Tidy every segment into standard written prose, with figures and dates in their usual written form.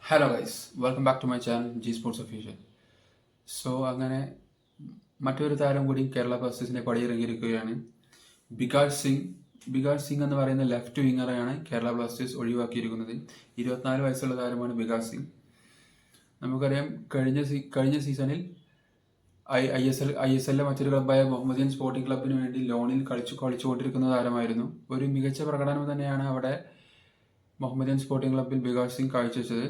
Hello guys, welcome back to my channel G sports official. അങ്ങനെ മറ്റൊരു താരം കൂടി കേരള ബ്ലാസ്റ്റേഴ്സിനെ പടിയിറങ്ങിയിരിക്കുകയാണ്. ബികാഷ് സിംഗ്. ബികാഷ് സിംഗ് എന്ന് പറയുന്ന ലെഫ്റ്റ് വിങ്ങറെയാണ് കേരള ബ്ലാസ്റ്റേഴ്സ് ഒഴിവാക്കിയിരിക്കുന്നത്. 24 വയസ്സുള്ള താരമാണ് ബികാഷ് സിംഗ്. നമുക്കറിയാം, കഴിഞ്ഞ സീസണിൽ ഐ എസ് എല്ലിലെ മറ്റൊരു ക്ലബ്ബായ മുഹമ്മദിയൻ സ്പോർട്ടിംഗ് ക്ലബിന് വേണ്ടി ലോണിൽ കളിച്ചുകൊണ്ടിരിക്കുന്ന താരമായിരുന്നു. ഒരു മികച്ച പ്രകടനം തന്നെയാണ് അവിടെ മുഹമ്മദിയൻ സ്പോർട്ടിംഗ് ക്ലബ്ബിൽ ബികാഷ് സിംഗ് കാഴ്ചവെച്ചത്.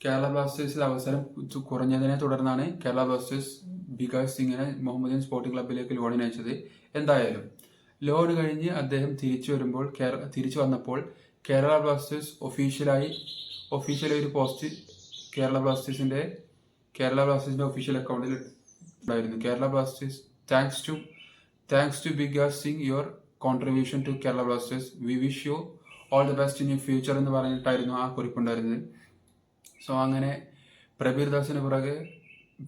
കേരള ബ്ലാസ്റ്റേഴ്സിൽ അവസരം കുറഞ്ഞതിനെ തുടർന്നാണ് കേരള ബ്ലാസ്റ്റേഴ്സ് ബികാഷ് സിംഗിനെ മുഹമ്മദിയൻ സ്പോർട്ടിംഗ് ക്ലബ്ബിലേക്ക് ലോണിന് അയച്ചത്. എന്തായാലും ലോൺ കഴിഞ്ഞ് അദ്ദേഹം തിരിച്ചു വന്നപ്പോൾ കേരള ബ്ലാസ്റ്റേഴ്സ് ഒഫീഷ്യലായി ഒരു പോസ്റ്റ് കേരള ബ്ലാസ്റ്റേഴ്സിന്റെ ഒഫീഷ്യൽ അക്കൗണ്ടിൽ ഉണ്ടായിരുന്നു. Kerala Blasters thanks to Bikash Singh, your contribution to Kerala Blasters, we wish you all the best in your future എന്ന് പറഞ്ഞിട്ടായിരുന്നു ആ കുറിപ്പുണ്ടായിരുന്നത്. അങ്ങനെ പ്രബീർ ദാസിന് പുറകെ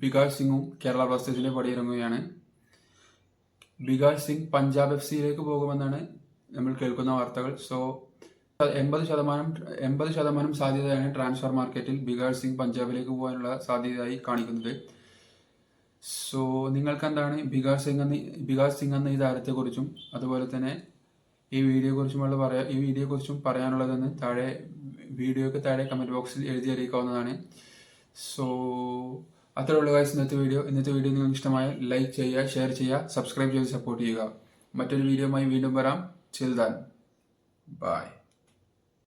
ബികാഷ് സിംഗും കേരള ബ്ലാസ്റ്റേഴ്സിന്റെ പടിയിറങ്ങുകയാണ്. ബികാഷ് സിംഗ് പഞ്ചാബ് FC പോകുമെന്നാണ് നമ്മൾ കേൾക്കുന്ന വാർത്തകൾ. 80% സാധ്യതയാണ് ട്രാൻസ്ഫർ മാർക്കറ്റിൽ ബികാഷ് സിംഗ് പഞ്ചാബിലേക്ക് പോകാനുള്ള സാധ്യതയായി കാണിക്കുന്നത്. നിങ്ങൾക്ക് എന്താണ് ബികാഷ് സിംഗ് എന്ന ഈ താരത്തെക്കുറിച്ചും അതുപോലെ തന്നെ ഈ വീഡിയോയെക്കുറിച്ചും പറയാനുള്ളതെന്ന് വീഡിയോയ്ക്ക് താഴെ കമന്റ് ബോക്സിൽ എഴുതി അറിയിക്കാവുന്നതാണ്. അത്രേ ഉള്ളൂ ഗൈസ് ഇന്നത്തെ വീഡിയോ നിങ്ങൾക്ക് ഇഷ്ടമായ ലൈക്ക് ചെയ്യുക, ഷെയർ ചെയ്യുക, സബ്സ്ക്രൈബ് ചെയ്ത് സപ്പോർട്ട് ചെയ്യുക. മറ്റൊരു വീഡിയോയുമായി വീണ്ടും വരാം. ചിൽ ദാൻ, ബൈ.